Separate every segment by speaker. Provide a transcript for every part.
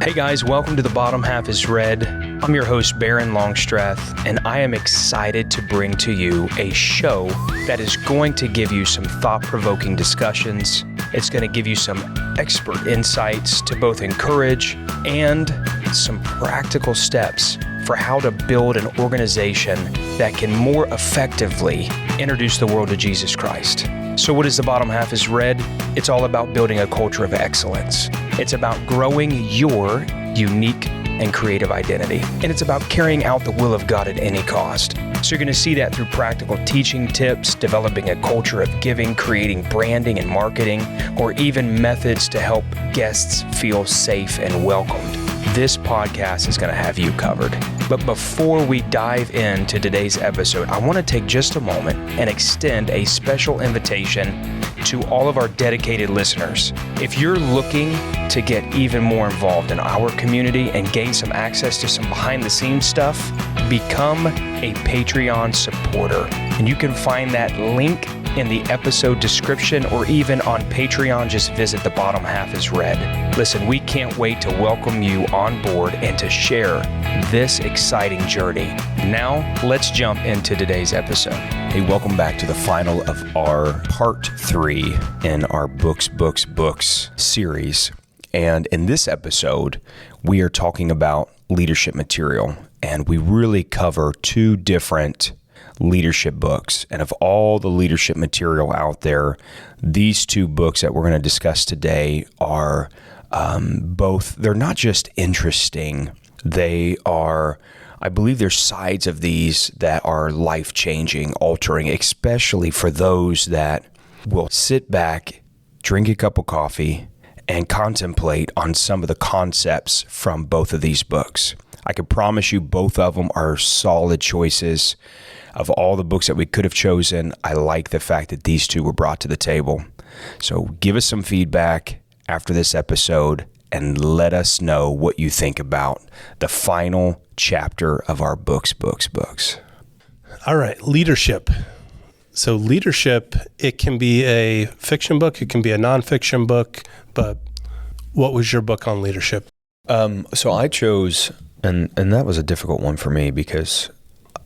Speaker 1: Hey guys, welcome to The Bottom Half is Red. I'm your host, Barron Longstrath, and I am excited to bring to you a show that is going to give you some thought-provoking discussions. It's going to give you some expert insights to both encourage and some practical steps for how to build an organization that can more effectively introduce the world to Jesus Christ. So what is The Bottom Half is Red? It's all about building a culture of excellence. It's about growing your unique and creative identity. And it's about carrying out the will of God at any cost. So you're going to see that through practical teaching tips, developing a culture of giving, creating branding and marketing, or even methods to help guests feel safe and welcomed. This podcast is going to have you covered. But before we dive into today's episode, I want to take just a moment and extend a special invitation to all of our dedicated listeners. If you're looking to get even more involved in our community and gain some access to some behind-the-scenes stuff, become a Patreon supporter. And you can find that link in the episode description or even on Patreon. Just visit The Bottom Half is Red. Listen, we can't wait to welcome you on board and to share this exciting journey. Now, let's jump into today's episode.
Speaker 2: Hey, welcome back to the final of our part 3 in our Books series. And in this episode, we are talking about leadership material. And we really cover 2 different leadership books. And of all the leadership material out there, these 2 books that we're going to discuss today are both, they're not just interesting, they are, I believe there's sides of these that are life-changing, altering, especially for those that will sit back, drink a cup of coffee, and contemplate on some of the concepts from both of these books. I can promise you both of them are solid choices. Of all the books that we could have chosen, I like the fact that these 2 were brought to the table. So give us some feedback after this episode and let us know what you think about the final chapter of our books.
Speaker 3: All right, leadership. So leadership, it can be a fiction book, it can be a nonfiction book, but what was your book on leadership?
Speaker 2: So I chose, and that was a difficult one for me because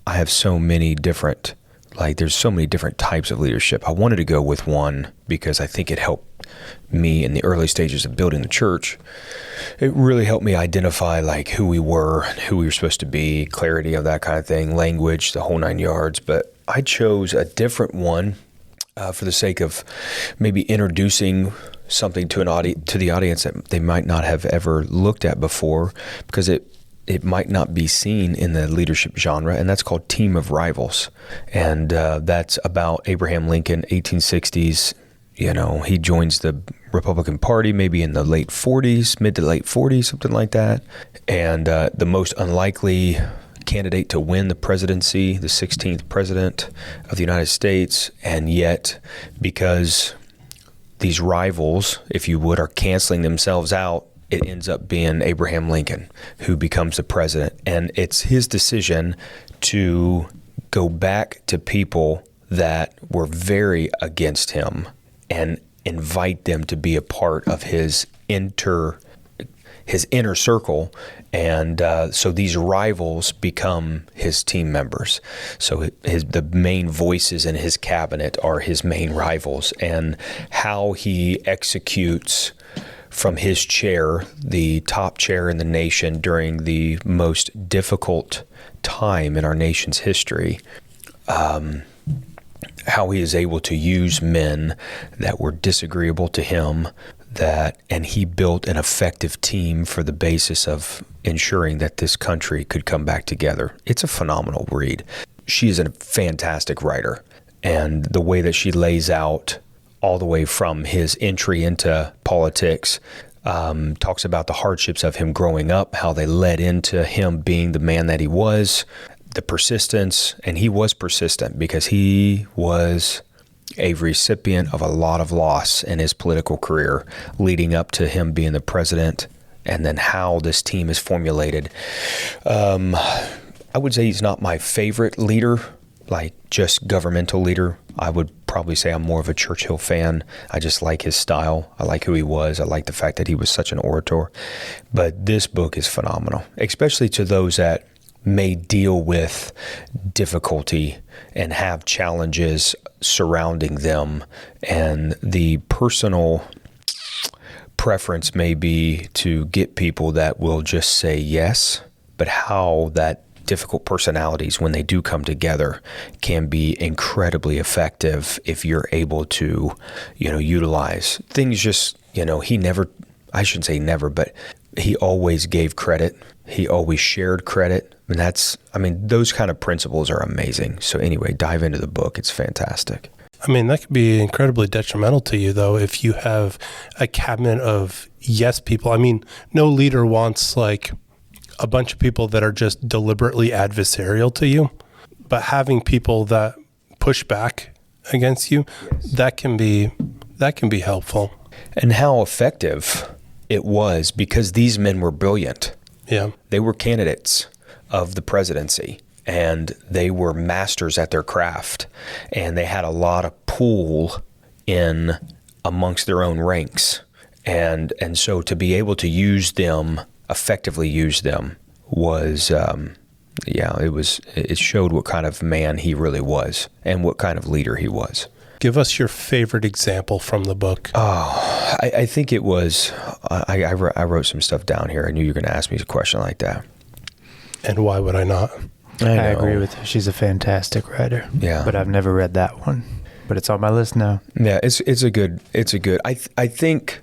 Speaker 2: I have so many different, there's so many different types of leadership. I wanted to go with one because I think it helped me in the early stages of building the church. It really helped me identify who we were, who we were supposed to be, clarity of that kind of thing, language, the whole 9 yards. But I chose a different one for the sake of maybe introducing something to the audience that they might not have ever looked at before, because it might not be seen in the leadership genre, and that's called Team of Rivals. And that's about Abraham Lincoln, 1860s. He joins the Republican Party maybe in the late 40s, mid to late 40s, something like that. And the most unlikely candidate to win the presidency, the 16th president of the United States. And yet, because these rivals, if you would, are canceling themselves out, it ends up being Abraham Lincoln who becomes the president. And it's his decision to go back to people that were very against him and invite them to be a part of his inner circle. And so these rivals become his team members. So the main voices in his cabinet are his main rivals, and how he executes from his chair, the top chair in the nation during the most difficult time in our nation's history, how he is able to use men that were disagreeable to him, and he built an effective team for the basis of ensuring that this country could come back together. It's a phenomenal read. She is a fantastic writer, and the way that she lays out all the way from his entry into politics, talks about the hardships of him growing up, how they led into him being the man that he was, the persistence, and he was persistent because he was a recipient of a lot of loss in his political career leading up to him being the president, and then how this team is formulated. I would say he's not my favorite leader like just governmental leader, I would probably say I'm more of a Churchill fan. I just like his style. I like who he was. I like the fact that he was such an orator. But this book is phenomenal, especially to those that may deal with difficulty and have challenges surrounding them, and the personal preference may be to get people that will just say yes, but how that difficult personalities, when they do come together, can be incredibly effective if you're able to, utilize things. Just, he never, I shouldn't say never, but he always gave credit. He always shared credit. And those kind of principles are amazing. So anyway, dive into the book. It's fantastic.
Speaker 3: That could be incredibly detrimental to you, though, if you have a cabinet of yes people. No leader wants like a bunch of people that are just deliberately adversarial to you, but having people that push back against you, yes, that can be helpful.
Speaker 2: And how effective it was, because these men were brilliant.
Speaker 3: Yeah.
Speaker 2: They were candidates of the presidency, and they were masters at their craft, and they had a lot of pull in amongst their own ranks. And so to be able to effectively use them was, it showed what kind of man he really was and what kind of leader he was.
Speaker 3: Give us your favorite example from the book.
Speaker 2: Oh, I think it was, I wrote some stuff down here. I knew you were going to ask me a question like that.
Speaker 3: And why would I not?
Speaker 4: I agree with her. She's a fantastic writer.
Speaker 2: Yeah.
Speaker 4: But I've never read that one. But it's on my list now.
Speaker 2: Yeah, it's a good. I think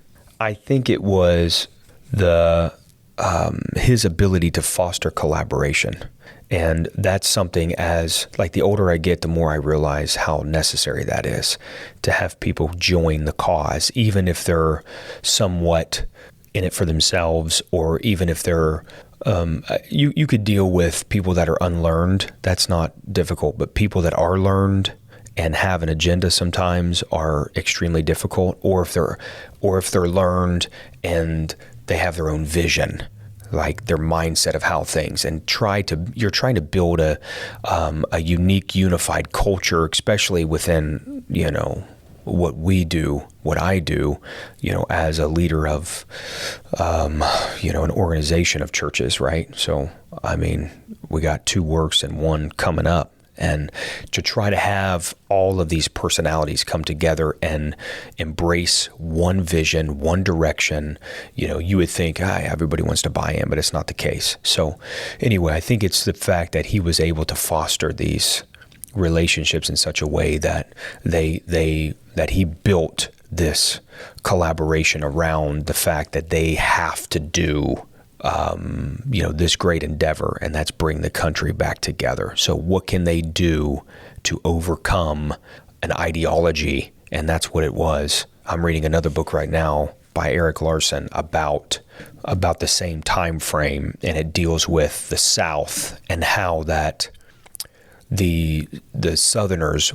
Speaker 2: it was his ability to foster collaboration. And that's something, as like the older I get, the more I realize how necessary that is, to have people join the cause, even if they're somewhat in it for themselves, or even if they're, you could deal with people that are unlearned. That's not difficult, but people that are learned and have an agenda sometimes are extremely difficult, or if they're learned and they have their own vision, like their mindset of how things, and you're trying to build a unique, unified culture, especially within, what I do, as a leader of, an organization of churches, right? So, we got 2 works and 1 coming up. And to try to have all of these personalities come together and embrace one vision, one direction, you would think, everybody wants to buy in, but it's not the case. So anyway, I think it's the fact that he was able to foster these relationships in such a way that that he built this collaboration around the fact that they have to do this great endeavor, and that's bring the country back together. So what can they do to overcome an ideology? And that's what it was. I'm reading another book right now by Eric Larson about the same time frame, and it deals with the South and how that the Southerners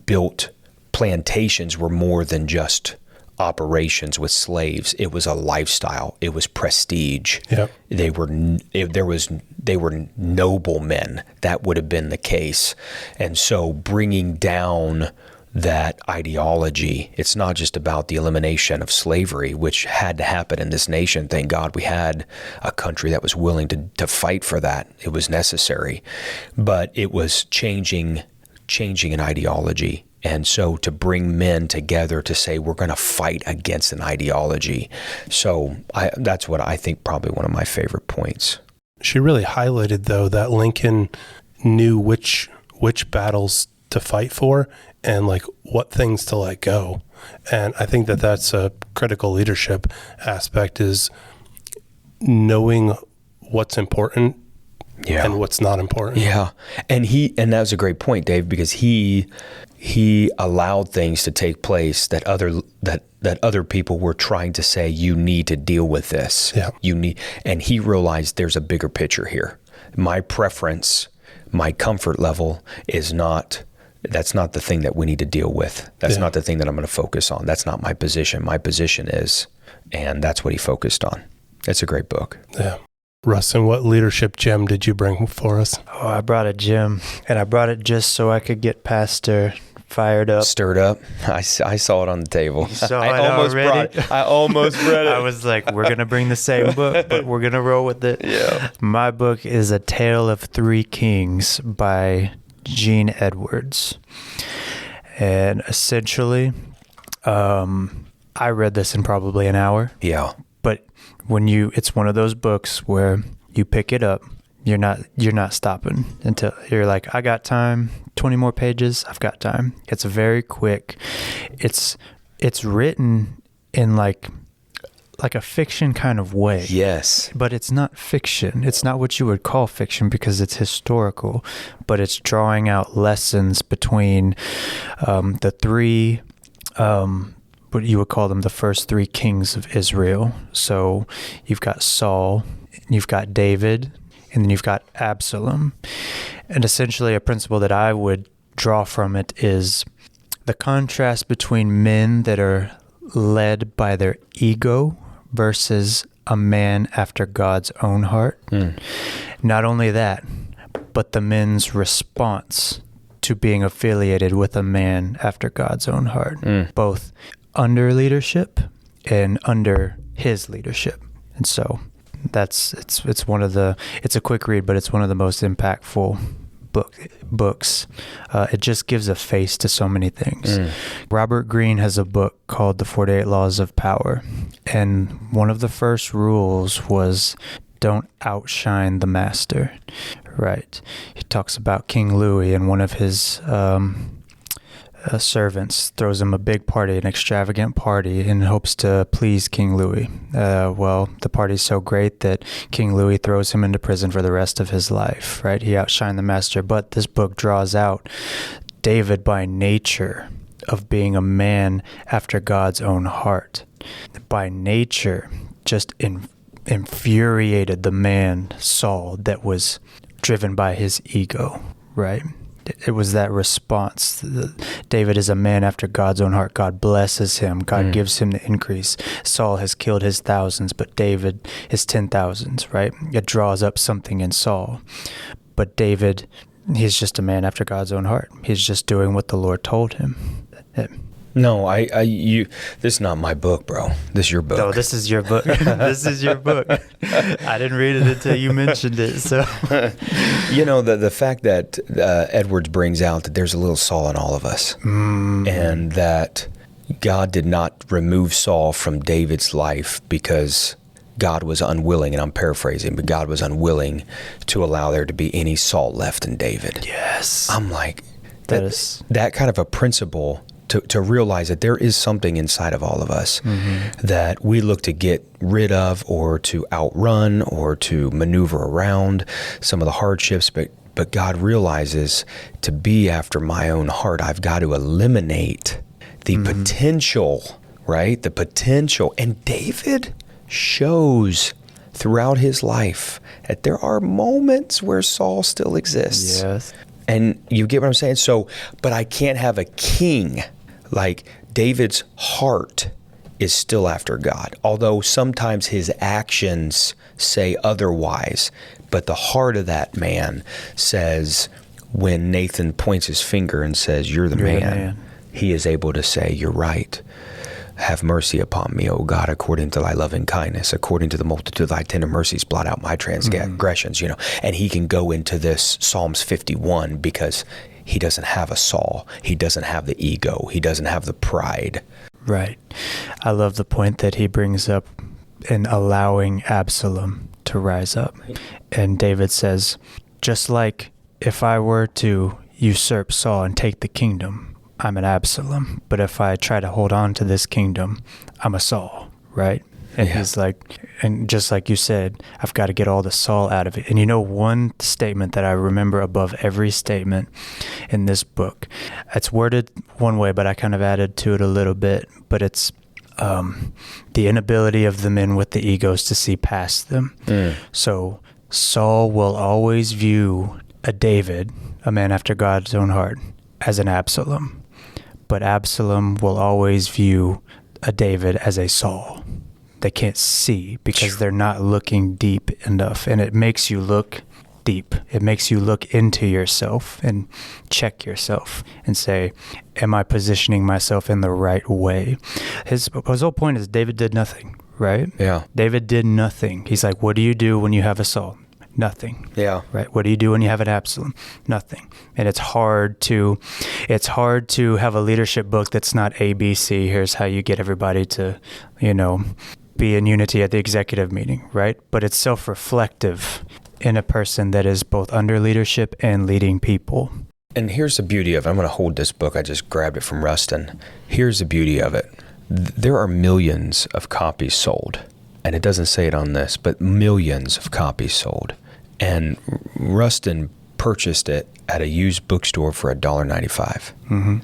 Speaker 2: built plantations were more than just operations with slaves. It was a lifestyle. It was prestige.
Speaker 3: Yep.
Speaker 2: They were noblemen. That would have been the case. And so bringing down that ideology, it's not just about the elimination of slavery, which had to happen in this nation. Thank God we had a country that was willing to fight for that. It was necessary. But it was changing an ideology. And so to bring men together to say, we're going to fight against an ideology. So that's what I think probably one of my favorite points.
Speaker 3: She really highlighted, though, that Lincoln knew which battles to fight for and like what things to let go. And I think that's a critical leadership aspect, is knowing what's important and what's not important.
Speaker 2: Yeah. And that was a great point, Dave, because he allowed things to take place that other people were trying to say, you need to deal with this.
Speaker 3: Yeah.
Speaker 2: And he realized there's a bigger picture here. My preference, my comfort level that's not the thing that we need to deal with. That's not the thing that I'm going to focus on. That's not my position. My position is, and that's what he focused on. It's a great book.
Speaker 3: Yeah. Rustin, what leadership gem did you bring for us?
Speaker 4: Oh, I brought a gem, and I brought it just so I could get Pastor fired up.
Speaker 2: Stirred up. I saw it on the table.
Speaker 4: You saw
Speaker 2: I
Speaker 4: it
Speaker 2: almost
Speaker 4: already?
Speaker 2: I almost read it.
Speaker 4: I was like, we're going to bring the same book, but we're going to roll with it.
Speaker 2: Yeah.
Speaker 4: My book is A Tale of Three Kings by Gene Edwards. And essentially, I read this in probably an hour.
Speaker 2: Yeah.
Speaker 4: But it's one of those books where you pick it up, you're not stopping until you're like, I got time, 20 more pages, I've got time. It's very quick. It's written in like a fiction kind of way.
Speaker 2: Yes.
Speaker 4: But it's not fiction. It's not what you would call fiction because it's historical, but it's drawing out lessons between the three, what you would call them, the first three kings of Israel. So you've got Saul, you've got David, and then you've got Absalom. And essentially a principle that I would draw from it is the contrast between men that are led by their ego versus a man after God's own heart. Not only that, but the men's response to being affiliated with a man after God's own heart, both under leadership and under his leadership. And so it's a quick read, but it's one of the most impactful books. It just gives a face to so many things. Robert Greene has a book called The 48 Laws of Power. And one of the first rules was don't outshine the master, right? He talks about King Louis, and one of his servants throws him a big party, an extravagant party, in hopes to please King Louis. Well, the party's so great that King Louis throws him into prison for the rest of his life, right? He outshined the master. But this book draws out David by nature of being a man after God's own heart. By nature, just infuriated the man, Saul, that was driven by his ego, right? It was that response. David is a man after God's own heart. God blesses him. God gives him the increase. Saul has killed his thousands, but David his 10,000s, right? It draws up something in Saul. But David, he's just a man after God's own heart. He's just doing what the Lord told him.
Speaker 2: No, this is not my book, bro. This is your book.
Speaker 4: No, this is your book. This is your book. I didn't read it until you mentioned it. So,
Speaker 2: the fact that Edwards brings out that there's a little Saul in all of us, and that God did not remove Saul from David's life because God was unwilling, and I'm paraphrasing, but God was unwilling to allow there to be any Saul left in David.
Speaker 4: Yes.
Speaker 2: I'm like, that kind of a principle to realize that there is something inside of all of us that we look to get rid of or to outrun or to maneuver around some of the hardships, but God realizes to be after my own heart, I've got to eliminate the potential, right? The potential. And David shows throughout his life that there are moments where Saul still exists.
Speaker 4: Yes.
Speaker 2: And you get what I'm saying? So, but I can't have a king. Like, David's heart is still after God, although sometimes his actions say otherwise. But the heart of that man says, when Nathan points his finger and says, you're the man, he is able to say, you're right. Have mercy upon me, O God, according to thy loving kindness, according to the multitude of thy tender mercies, blot out my transgressions, And he can go into this Psalms 51 because he doesn't have a Saul. He doesn't have the ego. He doesn't have the pride.
Speaker 4: Right. I love the point that he brings up in allowing Absalom to rise up. And David says, just like if I were to usurp Saul and take the kingdom, I'm an Absalom. But if I try to hold on to this kingdom, I'm a Saul, right? And he's like, and just like you said, I've got to get all the Saul out of it. And one statement that I remember above every statement in this book, it's worded one way, but I kind of added to it a little bit, but it's the inability of the men with the egos to see past them. So Saul will always view a David, a man after God's own heart, as an Absalom. But Absalom will always view a David as a Saul. They can't see because they're not looking deep enough. And it makes you look deep. It makes you look into yourself and check yourself and say, am I positioning myself in the right way? His whole point is David did nothing, right?
Speaker 2: Yeah.
Speaker 4: David did nothing. He's like, what do you do when you have a Saul? Nothing.
Speaker 2: Yeah.
Speaker 4: Right. What do you do when you have an Absalom? Nothing. And it's hard to have a leadership book that's not ABC. Here's how you get everybody to, be in unity at the executive meeting, right? But it's self-reflective in a person that is both under leadership and leading people.
Speaker 2: And here's the beauty of it. I'm going to hold this book. I just grabbed it from Rustin. Here's the beauty of it. There are millions of copies sold. And it doesn't say it on this, but millions of copies sold. And Rustin purchased it at a used bookstore for $1.95.
Speaker 4: Mm-hmm.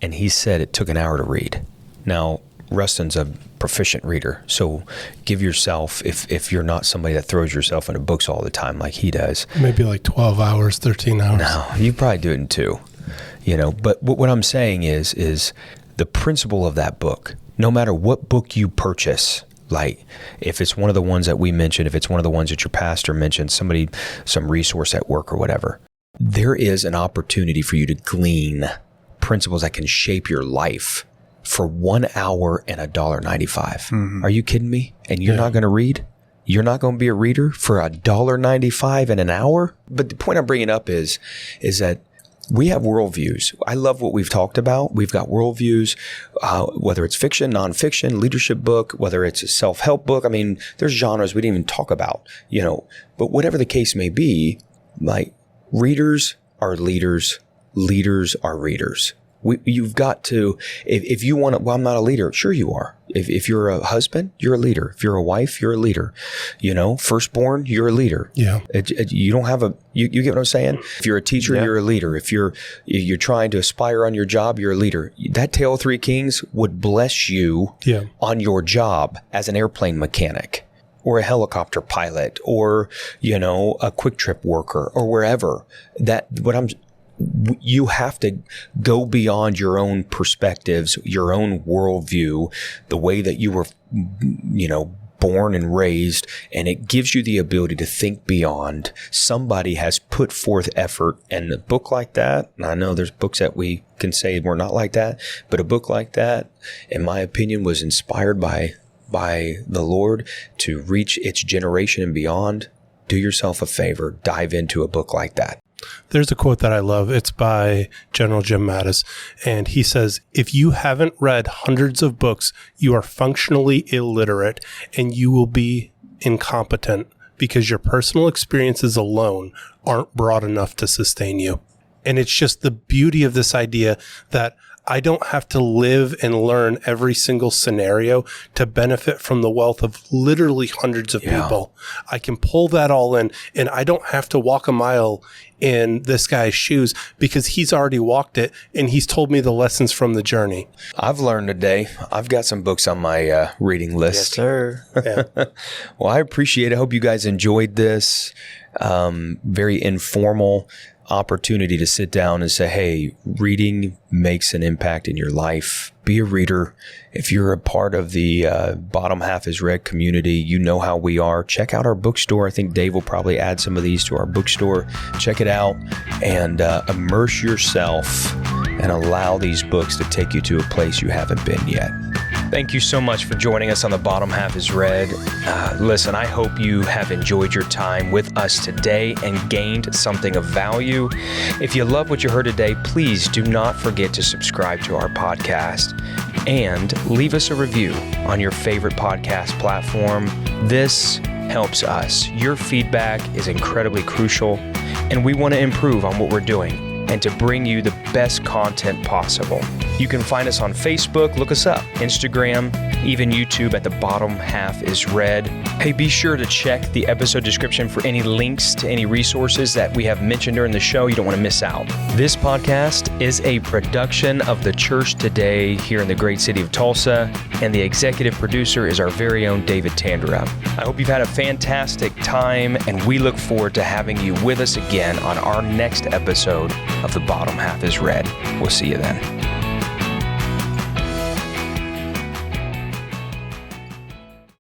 Speaker 2: And he said it took an hour to read. Now, Rustin's a proficient reader, so give yourself, if you're not somebody that throws yourself into books all the time like he does.
Speaker 3: Maybe like 12 hours, 13 hours.
Speaker 2: No, you probably do it in 2. But what I'm saying is the principle of that book, no matter what book you purchase, like if it's one of the ones that we mentioned, if it's one of the ones that your pastor mentioned, some resource at work or whatever, there is an opportunity for you to glean principles that can shape your life for 1 hour and $1.95.
Speaker 4: Mm-hmm.
Speaker 2: Are you kidding me? And you're not going to read? You're not going to be a reader for $1.95 in an hour? But the point I'm bringing up is that we have worldviews. I love what we've talked about. We've got worldviews, whether it's fiction, nonfiction, leadership book, whether it's a self-help book. I mean, there's genres we didn't even talk about, but whatever the case may be, like readers are leaders, leaders are readers. You've got to, if you want to, well, I'm not a leader. Sure you are. If you're a husband, you're a leader. If you're a wife, you're a leader. Firstborn, you're a leader.
Speaker 3: Yeah.
Speaker 2: You don't have you get what I'm saying? If you're a teacher, you're a leader. If you're trying to aspire on your job, you're a leader. That Tale of Three Kings would bless you on your job as an airplane mechanic or a helicopter pilot or, a quick trip worker or wherever. You have to go beyond your own perspectives, your own worldview, the way that you were, born and raised, and it gives you the ability to think beyond. Somebody has put forth effort, and a book like that, and I know there's books that we can say were not like that, but a book like that, in my opinion, was inspired by the Lord to reach its generation and beyond. Do yourself a favor, dive into a book like that.
Speaker 3: There's a quote that I love. It's by General Jim Mattis. And he says, if you haven't read hundreds of books, you are functionally illiterate and you will be incompetent because your personal experiences alone aren't broad enough to sustain you. And it's just the beauty of this idea that I don't have to live and learn every single scenario to benefit from the wealth of literally hundreds of people. I can pull that all in, and I don't have to walk a mile in this guy's shoes because he's already walked it and he's told me the lessons from the journey.
Speaker 2: I've learned today. I've got some books on my reading list.
Speaker 4: Yes, sir.
Speaker 3: Yeah.
Speaker 2: Well, I appreciate it. I hope you guys enjoyed this. Very informal opportunity to sit down and say, hey, reading makes an impact in your life. Be a reader. If you're a part of the Bottom Half is Red community, you know how we are. Check out our bookstore. I think Dave will probably add some of these to our bookstore. Check it out and immerse yourself and allow these books to take you to a place you haven't been yet.
Speaker 1: Thank you so much for joining us on The Bottom Half is Red. Listen, I hope you have enjoyed your time with us today and gained something of value. If you love what you heard today, please do not forget to subscribe to our podcast and leave us a review on your favorite podcast platform. This helps us. Your feedback is incredibly crucial, and we want to improve on what we're doing and to bring you the best content possible. You can find us on Facebook, look us up, Instagram, even YouTube at The Bottom Half is Red. Hey, be sure to check the episode description for any links to any resources that we have mentioned during the show. You don't want to miss out. This podcast is a production of The Church Today here in the great city of Tulsa, and the executive producer is our very own David Tandera. I hope you've had a fantastic time, and we look forward to having you with us again on our next episode of The Bottom Half is Red. We'll see you then.